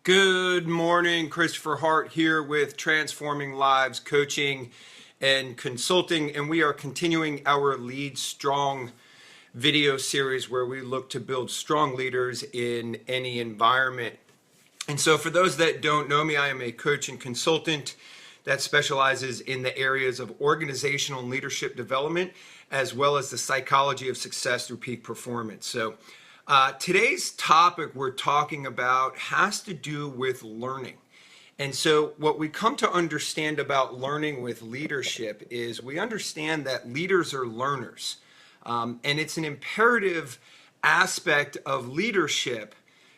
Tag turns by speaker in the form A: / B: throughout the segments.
A: Good morning, Christopher Hart here with Transforming Lives Coaching and Consulting, and we are continuing our Lead Strong video series where we look to build strong leaders in any environment. And so for those that don't know me, I am a coach and consultant that specializes in the areas of organizational and leadership development, as well as the psychology of success through peak performance. So today's topic we're talking about has to do with learning. And so what we come to understand about learning with leadership is we understand that leaders are learners. And it's an imperative aspect of leadership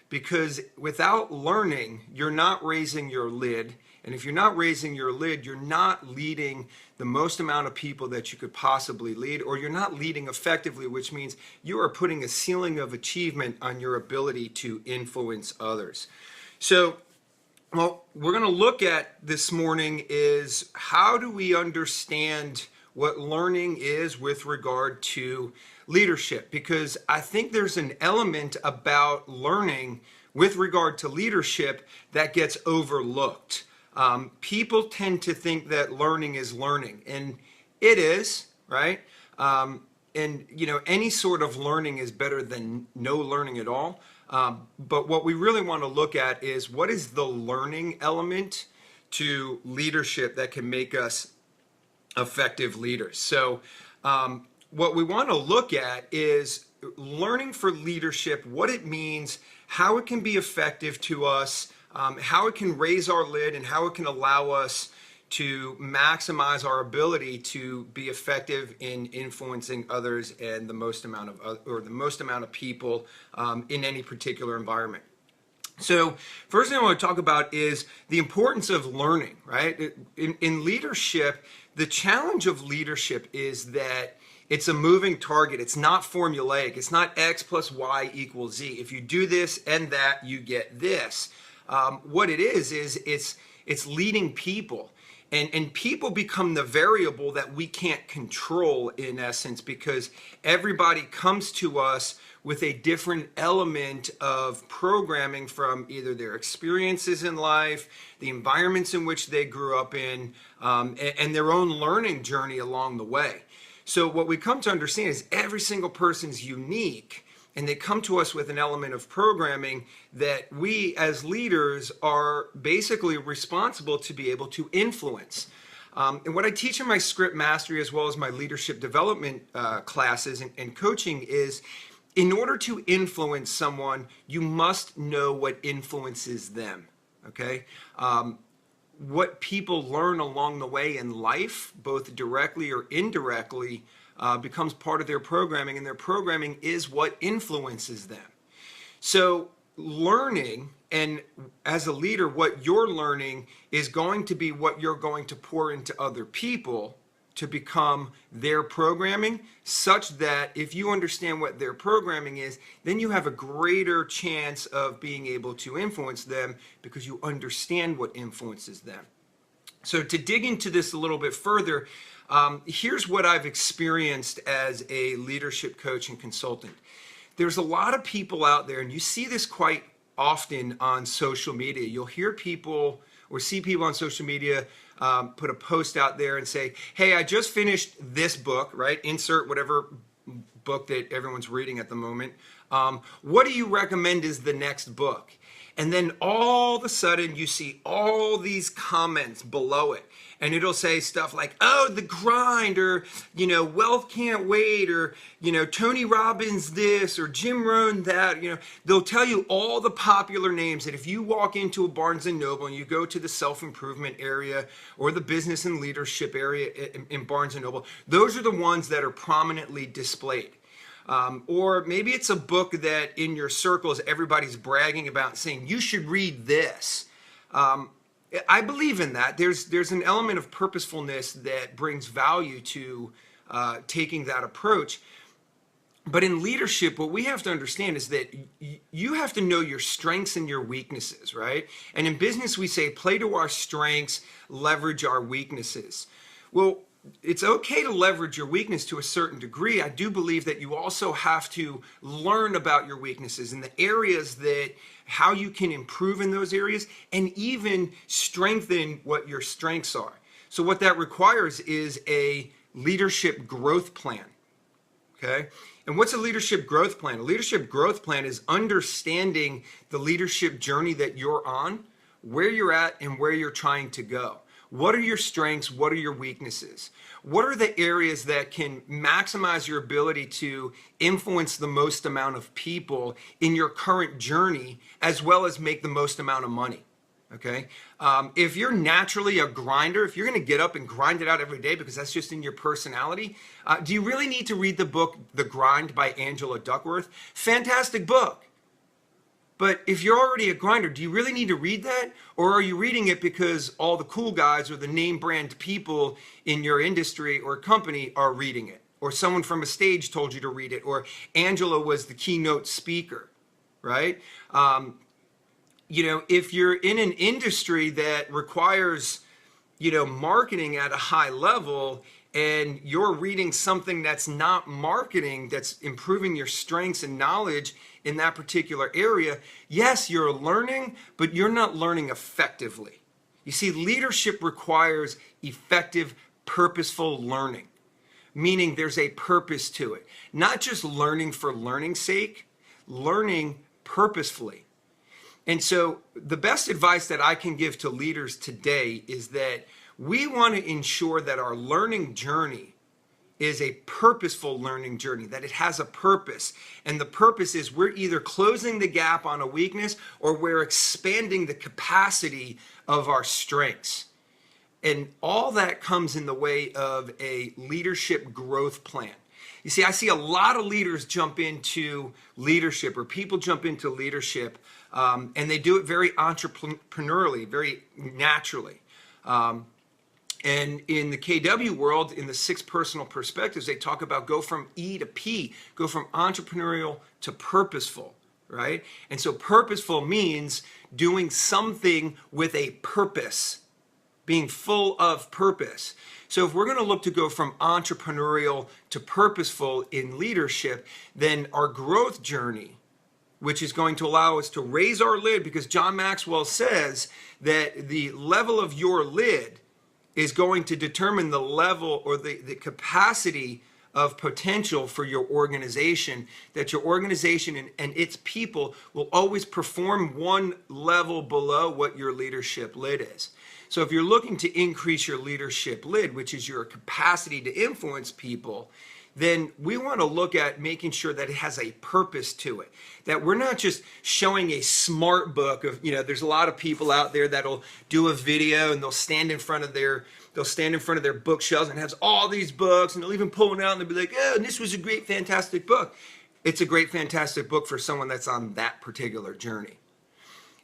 A: because without learning, you're not raising your lid. And if you're not raising your lid, you're not leading the most amount of people that you could possibly lead, or you're not leading effectively, which means you are putting a ceiling of achievement on your ability to influence others. So, what we're going to look at this morning is how do we understand what learning is with regard to leadership? Because I think there's an element about learning with regard to leadership that gets overlooked. People tend to think that learning is learning, and it is, right? And any sort of learning is better than no learning at all. But what we really want to look at is what is the learning element to leadership that can make us effective leaders. So what we want to look at is learning for leadership, what it means, how it can be effective to us, how it can raise our lid, and how it can allow us to maximize our ability to be effective in influencing others and the most amount of people in any particular environment. So first thing I want to talk about is the importance of learning, right? In leadership, the challenge of leadership is that it's a moving target. It's not formulaic. It's not X plus Y equals Z. If you do this and that, you get this. What it is it's leading people. And people become the variable that we can't control in essence, because everybody comes to us with a different element of programming from either their experiences in life, the environments in which they grew up in, and their own learning journey along the way. So what we come to understand is every single person's unique, and they come to us with an element of programming that we as leaders are basically responsible to be able to influence. And what I teach in my script mastery as well as my leadership development classes and coaching is, in order to influence someone, you must know what influences them, okay? What people learn along the way in life, both directly or indirectly, becomes part of their programming, and their programming is what influences them. So learning, and as a leader, what you're learning is going to be what you're going to pour into other people to become their programming, such that if you understand what their programming is, then you have a greater chance of being able to influence them because you understand what influences them. So to dig into this a little bit further, here's what I've experienced as a leadership coach and consultant. There's a lot of people out there, and you see this quite often on social media. You'll hear people or see people on social media put a post out there and say, hey, I just finished this book, right? Insert whatever book that everyone's reading at the moment. What do you recommend is the next book? And then all of a sudden you see all these comments below it. And it'll say stuff like, oh, The Grind, or, Wealth Can't Wait, or, Tony Robbins this, or Jim Rohn that. They'll tell you all the popular names that if you walk into a Barnes & Noble and you go to the self-improvement area or the business and leadership area in Barnes & Noble, those are the ones that are prominently displayed. Or maybe it's a book that in your circles everybody's bragging about, saying you should read this. I believe in that. There's an element of purposefulness that brings value to taking that approach. But in leadership, what we have to understand is that you have to know your strengths and your weaknesses, right? And in business, we say play to our strengths, leverage our weaknesses. Well, it's okay to leverage your weakness to a certain degree. I do believe that you also have to learn about your weaknesses and the areas that how you can improve in those areas and even strengthen what your strengths are. So what that requires is a leadership growth plan. Okay. And what's a leadership growth plan? A leadership growth plan is understanding the leadership journey that you're on, where you're at, and where you're trying to go. What are your strengths? What are your weaknesses? What are the areas that can maximize your ability to influence the most amount of people in your current journey, as well as make the most amount of money? Okay. If you're naturally a grinder, if you're going to get up and grind it out every day because that's just in your personality, do you really need to read the book The Grind by Angela Duckworth? Fantastic book. But if you're already a grinder, do you really need to read that? Or are you reading it because all the cool guys or the name brand people in your industry or company are reading it? Or someone from a stage told you to read it? Or Angela was the keynote speaker, right? If you're in an industry that requires, marketing at a high level, and you're reading something that's not marketing, that's improving your strengths and knowledge in that particular area, yes, you're learning, but you're not learning effectively. You see, leadership requires effective, purposeful learning, meaning there's a purpose to it. Not just learning for learning's sake, learning purposefully. And so the best advice that I can give to leaders today is that we want to ensure that our learning journey is a purposeful learning journey, that it has a purpose. And the purpose is we're either closing the gap on a weakness or we're expanding the capacity of our strengths. And all that comes in the way of a leadership growth plan. You see, I see a lot of leaders jump into leadership, or people jump into leadership, and they do it very entrepreneurially, very naturally. And in the KW world, in the 6 personal perspectives, they talk about go from E to P, go from entrepreneurial to purposeful, right? And so purposeful means doing something with a purpose, being full of purpose. So if we're going to look to go from entrepreneurial to purposeful in leadership, then our growth journey, which is going to allow us to raise our lid, because John Maxwell says that the level of your lid is going to determine the level or the capacity of potential for your organization, that your organization and its people will always perform one level below what your leadership lid is. So if you're looking to increase your leadership lid, which is your capacity to influence people, then we want to look at making sure that it has a purpose to it. That we're not just showing a smart book of, there's a lot of people out there that'll do a video and they'll stand in front of their bookshelves and has all these books, and they'll even pull one out and they'll be like, oh, and this was a great, fantastic book. It's a great, fantastic book for someone that's on that particular journey.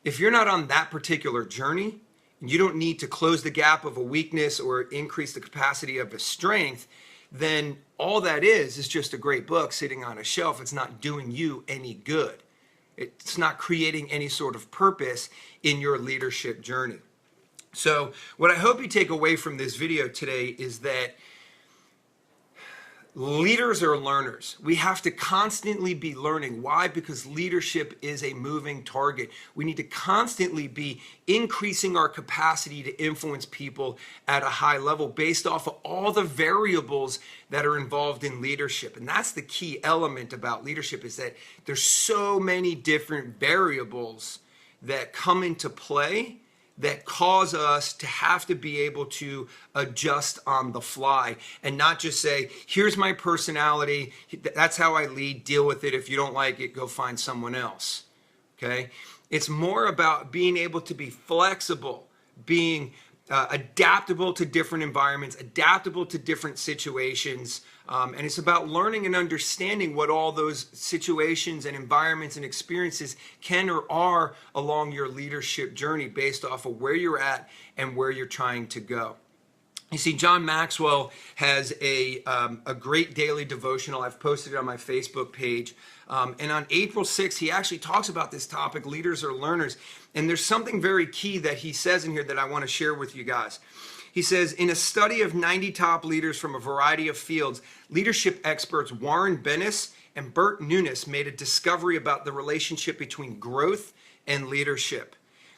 A: If you're not on that particular journey, you don't need to close the gap of a weakness or increase the capacity of a strength, then all that is just a great book sitting on a shelf. It's not doing you any good. It's not creating any sort of purpose in your leadership journey. So what I hope you take away from this video today is that leaders are learners. We have to constantly be learning. Why? Because leadership is a moving target. We need to constantly be increasing our capacity to influence people at a high level based off of all the variables that are involved in leadership. And that's the key element about leadership, is that there's so many different variables that come into play that cause us to have to be able to adjust on the fly and not just say, here's my personality, that's how I lead, deal with it. If you don't like it, go find someone else. Okay? It's more about being able to be flexible, being adaptable to different environments, adaptable to different situations. And it's about learning and understanding what all those situations and environments and experiences can or are along your leadership journey based off of where you're at and where you're trying to go. You see, John Maxwell has a great daily devotional. I've posted it on my Facebook page. And on April 6th, he actually talks about this topic, leaders are learners. And there's something very key that he says in here that I want to share with you guys. He says, in a study of 90 top leaders from a variety of fields, leadership experts Warren Bennis and Bert Nunes made a discovery about the relationship between growth and leadership.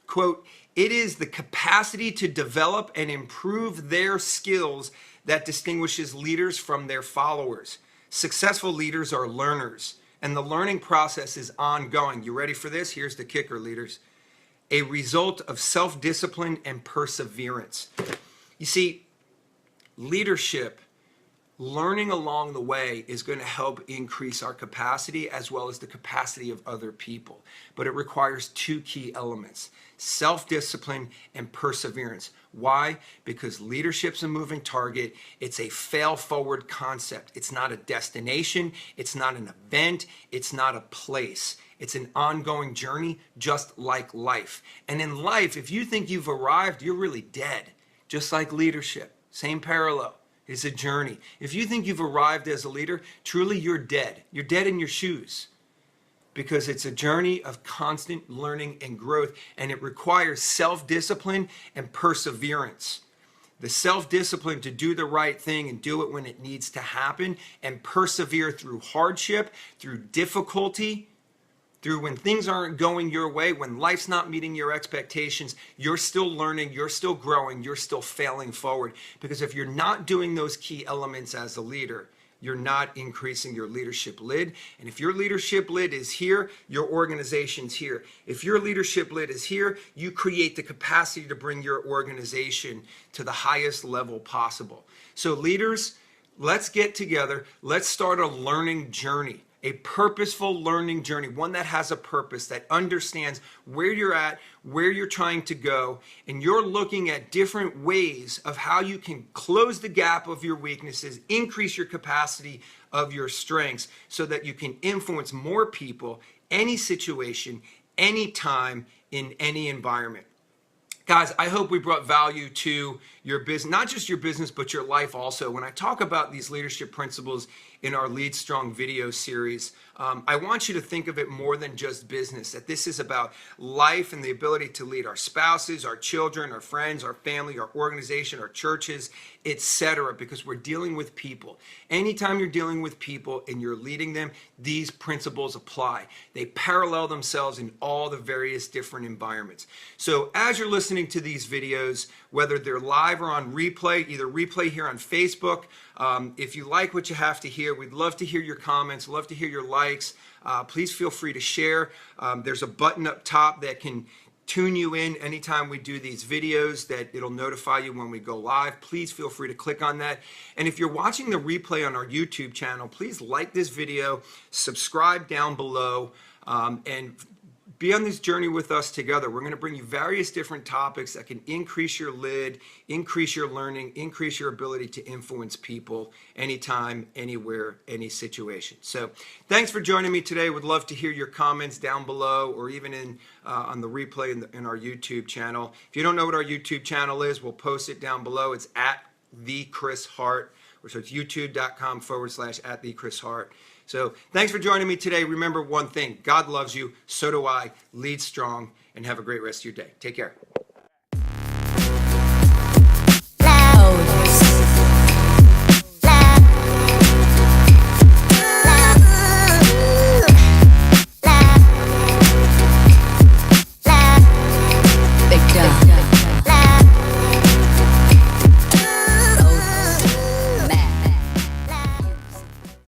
A: Quote, it is the capacity to develop and improve their skills that distinguishes leaders from their followers. Successful leaders are learners, and the learning process is ongoing. You ready for this? Here's the kicker, leaders. A result of self-discipline and perseverance. You see, leadership, learning along the way is going to help increase our capacity as well as the capacity of other people. But it requires two key elements, self-discipline and perseverance. Why? Because leadership's a moving target. It's a fail-forward concept. It's not a destination. It's not an event. It's not a place. It's an ongoing journey, just like life. And in life, if you think you've arrived, you're really dead. Just like leadership, same parallel. It's a journey. If you think you've arrived as a leader, truly you're dead. You're dead in your shoes, because it's a journey of constant learning and growth, and it requires self-discipline and perseverance. The self-discipline to do the right thing and do it when it needs to happen, and persevere through hardship, through difficulty, through when things aren't going your way, when life's not meeting your expectations, you're still learning, you're still growing, you're still failing forward. Because if you're not doing those key elements as a leader, you're not increasing your leadership lid. And if your leadership lid is here, your organization's here. If your leadership lid is here, you create the capacity to bring your organization to the highest level possible. So leaders, let's get together. Let's start a learning journey. A purposeful learning journey, one that has a purpose, that understands where you're at, where you're trying to go, and you're looking at different ways of how you can close the gap of your weaknesses, increase your capacity of your strengths, so that you can influence more people, any situation, any time, in any environment. Guys, I hope we brought value to your business, not just your business, but your life also. When I talk about these leadership principles in our Lead Strong video series, I want you to think of it more than just business, that this is about life and the ability to lead our spouses, our children, our friends, our family, our organization, our churches, etc., because we're dealing with people. Anytime you're dealing with people and you're leading them, these principles apply. They parallel themselves in all the various different environments. So as you're listening to these videos, whether they're live or on replay, either replay here on Facebook, if you like what you have to hear, we'd love to hear your comments, love to hear your likes. Please feel free to share. There's a button up top that can tune you in anytime we do these videos, that it'll notify you when we go live. Please feel free to click on that. And if you're watching the replay on our YouTube channel, please like this video, subscribe down below, and be on this journey with us together. We're going to bring you various different topics that can increase your lid, increase your learning, increase your ability to influence people anytime, anywhere, any situation. So thanks for joining me today. Would love to hear your comments down below, or even in on the replay in our YouTube channel. If you don't know what our YouTube channel is, we'll post it down below. It's at the Chris Hart, so it's youtube.com/@the-Chris-Hart. So thanks for joining me today. Remember one thing, God loves you, so do I. Lead strong, and have a great rest of your day. Take care.